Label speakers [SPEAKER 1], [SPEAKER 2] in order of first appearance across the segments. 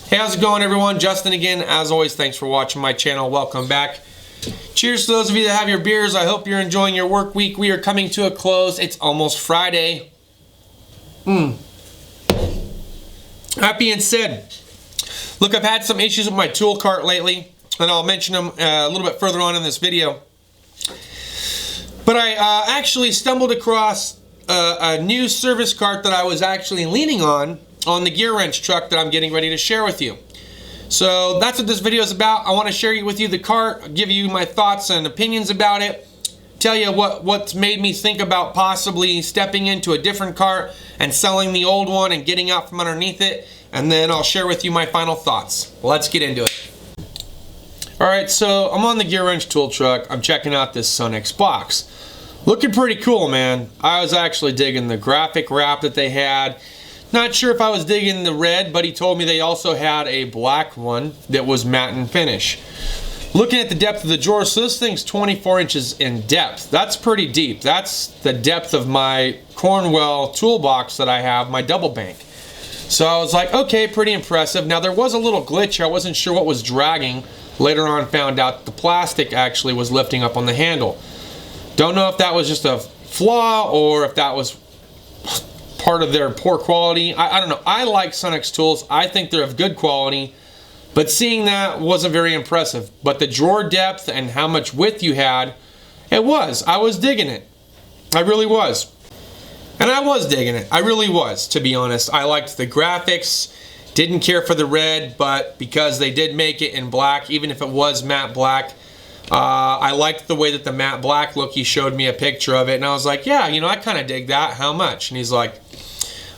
[SPEAKER 1] Hey, how's it going, everyone? Justin again. As always, thanks for watching my channel. Welcome back. Cheers to those of you that have your beers. I hope you're enjoying your work week. We are coming to a close. It's almost Friday. That being said, look, I've had some issues with my tool cart lately, and I'll mention them a little bit further on in this video. But I actually stumbled across a new service cart that I was actually leaning on the gear wrench truck that I'm getting ready to share with you. So that's what this video is about. I want to share with you the cart, give you my thoughts and opinions about it, tell you what's made me think about possibly stepping into a different cart and selling the old one and getting out from underneath it, and then I'll share with you my final thoughts. Let's get into it. Alright, so I'm on the gear wrench tool truck. I'm checking out this Sunex box. Looking pretty cool, man. I was actually digging the graphic wrap that they had. Not sure if I was digging the red, but he told me they also had a black one that was matte and finish. Looking at the depth of the drawer, so this thing's 24 inches in depth. That's pretty deep. That's the depth of my Cornwell toolbox that I have, my double bank. So I was like, okay, pretty impressive. Now there was a little glitch. I wasn't sure what was dragging. Later on found out the plastic actually was lifting up on the handle. Don't know if that was just a flaw or if that was part of their poor quality. I don't know. I like Sunex tools. I think they're of good quality, but seeing that wasn't very impressive. But the drawer depth and how much width you had, I was digging it. I really was. And I was digging it. I really was, to be honest. I liked the graphics, didn't care for the red, but because they did make it in black, even if it was matte black, I liked the way that the matte black look. He showed me a picture of it, and I was like, yeah, you know, I kind of dig that. How much? And he's like,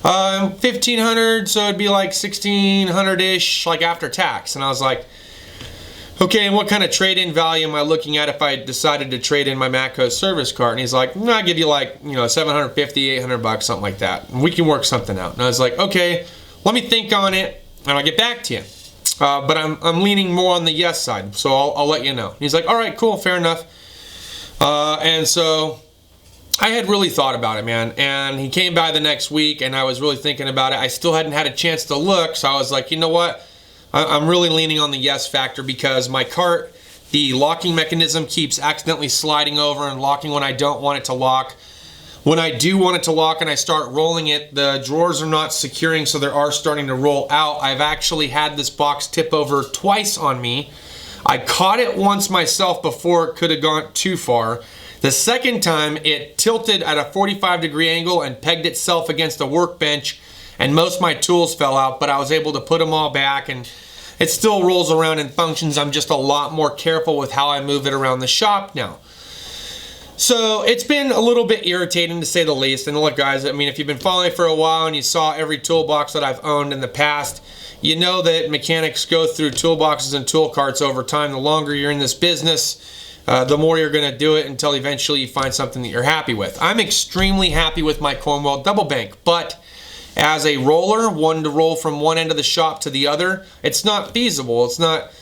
[SPEAKER 1] 1,500, so it'd be like 1,600-ish, like after tax. And I was like, okay, and what kind of trade-in value am I looking at if I decided to trade in my Matco service cart? And he's like, I'll give you like, you know, 750, 800 bucks, something like that. And we can work something out. And I was like, okay, let me think on it, and I'll get back to you. But I'm leaning more on the yes side, so I'll let you know. And he's like, all right, cool, fair enough. And so I had really thought about it, man. And he came by the next week, and I was really thinking about it. I still hadn't had a chance to look, so I was like, you know what? I'm really leaning on the yes factor because my cart, the locking mechanism keeps accidentally sliding over and locking when I don't want it to lock. When I do want it to lock and I start rolling it, the drawers are not securing, so they are starting to roll out. I've actually had this box tip over twice on me. I caught it once myself before it could have gone too far. The second time, it tilted at a 45-degree angle and pegged itself against a workbench, and most of my tools fell out, but I was able to put them all back, and it still rolls around and functions. I'm just a lot more careful with how I move it around the shop now. So it's been a little bit irritating, to say the least. And look, guys, I mean, if you've been following me for a while and you saw every toolbox that I've owned in the past, you know that mechanics go through toolboxes and tool carts over time. The longer you're in this business, the more you're going to do it until eventually you find something that you're happy with. I'm extremely happy with my Cornwell double bank, but as a roller, one to roll from one end of the shop to the other, it's not feasible. It's not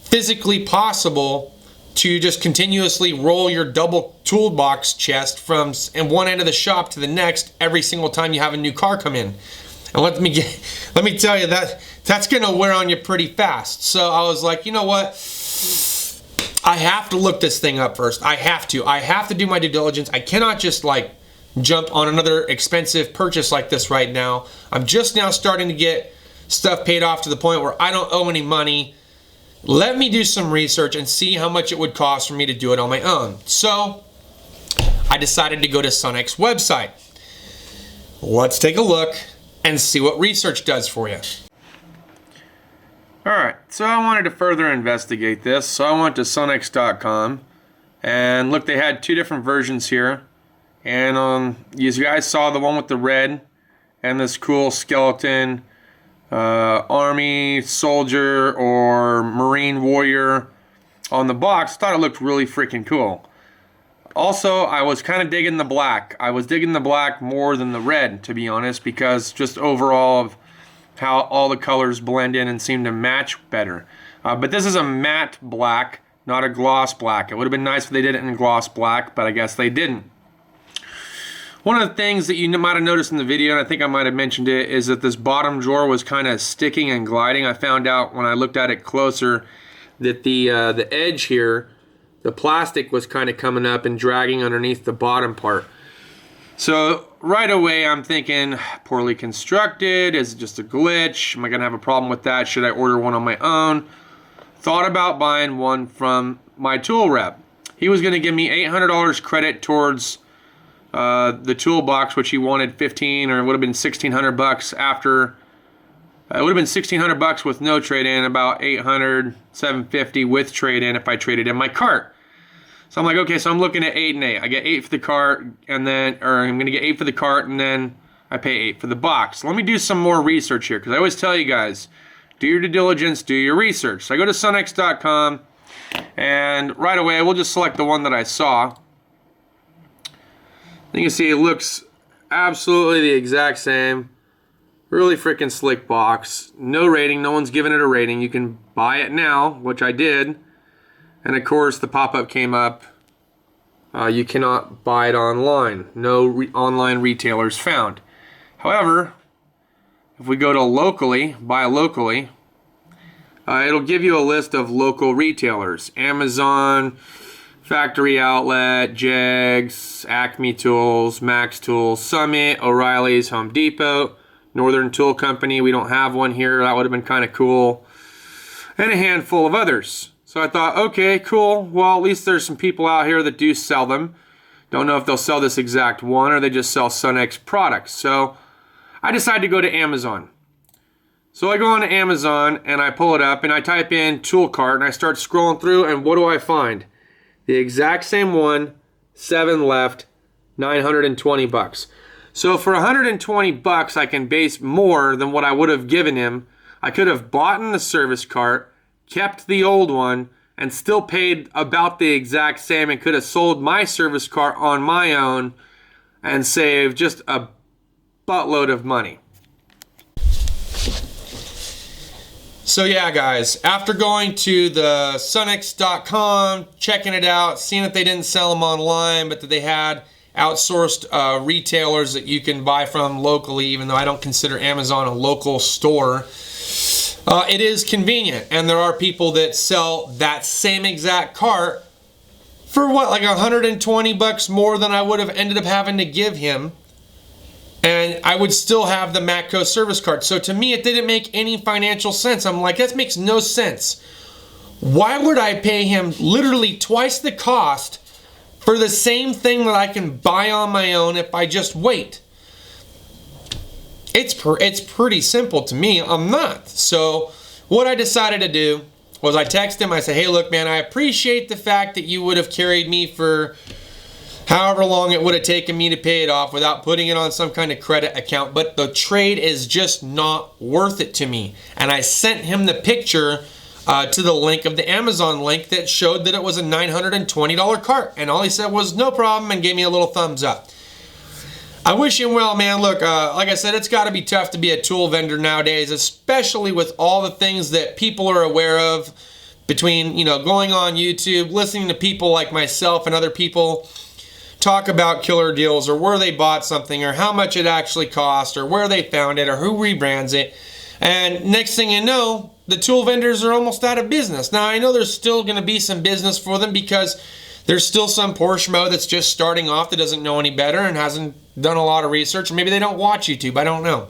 [SPEAKER 1] physically possible to just continuously roll your double toolbox chest from one end of the shop to the next every single time you have a new car come in. And let me tell you that's gonna wear on you pretty fast. So I was like, you know what? I have to look this thing up first. I have to do my due diligence. I cannot just like jump on another expensive purchase like this right now. I'm just now starting to get stuff paid off to the point where I don't owe any money. Let me do some research and see how much it would cost for me to do it on my own. So I decided to go to Sunex website. Let's take a look and see what research does for you. Alright, so I wanted to further investigate this, so I went to Sunex.com, and look, they had two different versions here. And you guys saw the one with the red and this cool skeleton Army soldier or Marine warrior on the box. Thought it looked really freaking cool. Also, I was kind of digging the black. I was digging the black more than the red, to be honest, because just overall of how all the colors blend in and seem to match better. But this is a matte black, not a gloss black. It would have been nice if they did it in gloss black, but I guess they didn't. One of the things that you might have noticed in the video, and I think I might have mentioned it, is that this bottom drawer was kind of sticking and gliding. I found out when I looked at it closer that the edge here, the plastic was kind of coming up and dragging underneath the bottom part. So right away I'm thinking, poorly constructed, is it just a glitch? Am I gonna have a problem with that? Should I order one on my own? Thought about buying one from my tool rep. He was gonna give me $800 credit towards the toolbox, which he wanted 15, or it would have been 1,600 bucks after. It would have been 1,600 bucks with no trade-in, about 800, 750 with trade-in if I traded in my cart. So I'm like, okay, so I'm looking at 8 and 8. I get 8 for the cart, and then, or I'm gonna get 8 for the cart, and then I pay 8 for the box. So let me do some more research here, because I always tell you guys, do your due diligence, do your research. So I go to Sunex.com, and right away we'll just select the one that I saw. You can see it looks absolutely the exact same. Really freaking slick box. No rating, no one's giving it a rating. You can buy it now, which I did. And of course the pop-up came up. You cannot buy it online. No online retailers found. However, if we go to locally, buy locally, it'll give you a list of local retailers. Amazon, Factory Outlet, Jegs, Acme Tools, Max Tools, Summit, O'Reilly's, Home Depot, Northern Tool Company. We don't have one here. That would have been kind of cool. And a handful of others. So I thought, okay, cool. Well, at least there's some people out here that do sell them. Don't know if they'll sell this exact one or they just sell Sunex products. So I decided to go to Amazon. So I go on to Amazon and I pull it up and I type in tool cart and I start scrolling through, and what do I find? The exact same one, 7 left, 920 bucks. So for 120 bucks, I can base more than what I would have given him. I could have bought the service cart, kept the old one, and still paid about the exact same, and could have sold my service cart on my own and saved just a buttload of money. So yeah, guys, after going to the Sunex.com, checking it out, seeing that they didn't sell them online, but that they had outsourced retailers that you can buy from locally, even though I don't consider Amazon a local store, it is convenient. And there are people that sell that same exact cart for what, like 120 bucks more than I would have ended up having to give him. And I would still have the Matco service cart. So to me, it didn't make any financial sense. I'm like, that makes no sense. Why would I pay him literally twice the cost for the same thing that I can buy on my own if I just wait? It's pretty simple to me. I'm not. So what I decided to do was I texted him. I said, hey, look, man, I appreciate the fact that you would have carried me for however long it would have taken me to pay it off without putting it on some kind of credit account, but the trade is just not worth it to me. And I sent him the picture to the link of the Amazon link that showed that it was a $920 cart, and all he said was no problem and gave me a little thumbs up. I wish him well, man. Look, like I said, it's got to be tough to be a tool vendor nowadays, especially with all the things that people are aware of between, you know, going on YouTube, listening to people like myself and other people talk about killer deals, or where they bought something, or how much it actually cost, or where they found it, or who rebrands it. And next thing you know, the tool vendors are almost out of business. Now, I know there's still going to be some business for them because there's still some poor schmo that's just starting off that doesn't know any better and hasn't done a lot of research, or maybe they don't watch YouTube, I don't know.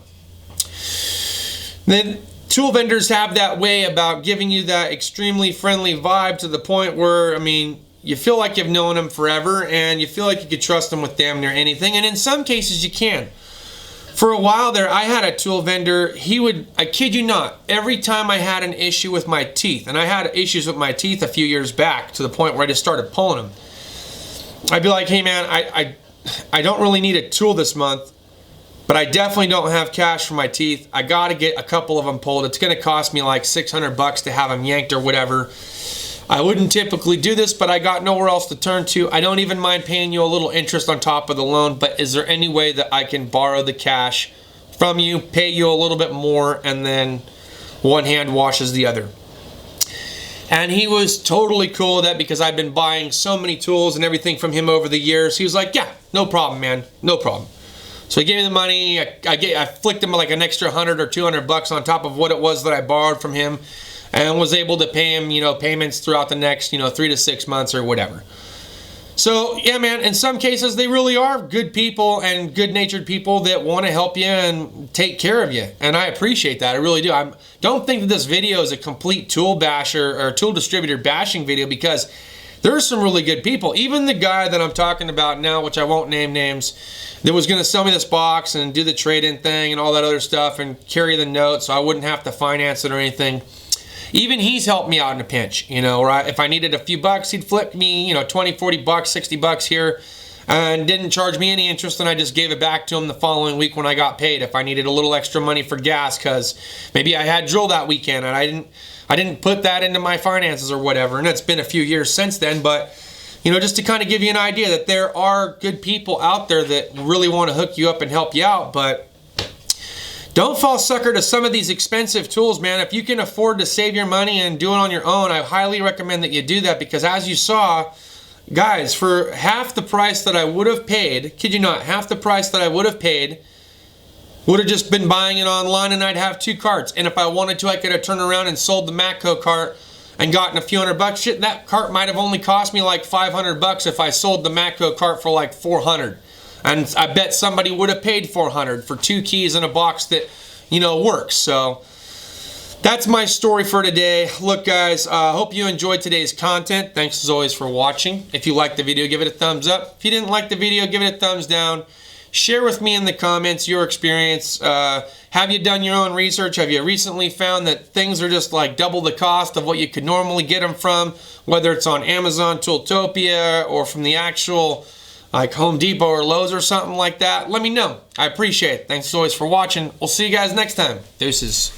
[SPEAKER 1] Then tool vendors have that way about giving you that extremely friendly vibe to the point where, I mean, you feel like you've known them forever and you feel like you could trust them with damn near anything. And in some cases you can. For a while there, I had a tool vendor, he would, I kid you not, every time I had an issue with my teeth, and I had issues with my teeth a few years back to the point where I just started pulling them. I'd be like, hey man, I don't really need a tool this month, but I definitely don't have cash for my teeth. I gotta get a couple of them pulled. It's gonna cost me like 600 bucks to have them yanked or whatever. I wouldn't typically do this, but I got nowhere else to turn to. I don't even mind paying you a little interest on top of the loan, but is there any way that I can borrow the cash from you, pay you a little bit more, and then one hand washes the other? And he was totally cool with that because I've been buying so many tools and everything from him over the years. He was like, yeah, no problem, man, no problem. So he gave me the money. I flicked him like an extra 100 or 200 bucks on top of what it was that I borrowed from him, and was able to pay him, payments throughout the next, 3 to 6 months or whatever. So yeah, man, in some cases they really are good people and good-natured people that want to help you and take care of you, and I appreciate that. I really do. I don't think that this video is a complete tool basher or tool distributor bashing video, because there are some really good people. Even the guy that I'm talking about now, which I won't name names, that was going to sell me this box and do the trade-in thing and all that other stuff and carry the note so I wouldn't have to finance it or anything. Even he's helped me out in a pinch, right? If I needed a few bucks, he'd flip me, 20, 40 bucks, 60 bucks here, and didn't charge me any interest, and I just gave it back to him the following week when I got paid. If I needed a little extra money for gas, because maybe I had drill that weekend and I didn't put that into my finances or whatever, and it's been a few years since then, but just to kind of give you an idea that there are good people out there that really want to hook you up and help you out. But don't fall sucker to some of these expensive tools, man. If you can afford to save your money and do it on your own, I highly recommend that you do that, because as you saw, guys, for half the price that I would have paid, kid you not, half the price that I would have paid, would have just been buying it online, and I'd have 2 carts. And if I wanted to, I could have turned around and sold the Matco cart and gotten a few $100. Shit, that cart might have only cost me like $500 if I sold the Matco cart for like $400. And I bet somebody would have paid $400 for 2 keys in a box that, works. So that's my story for today. Look, guys, I hope you enjoyed today's content. Thanks as always for watching. If you liked the video, give it a thumbs up. If you didn't like the video, give it a thumbs down. Share with me in the comments your experience. Have you done your own research? Have you recently found that things are just like double the cost of what you could normally get them from, whether it's on Amazon, Tooltopia, or from the actual like Home Depot or Lowe's or something like that? Let me know. I appreciate it. Thanks as always for watching. We'll see you guys next time. Deuces.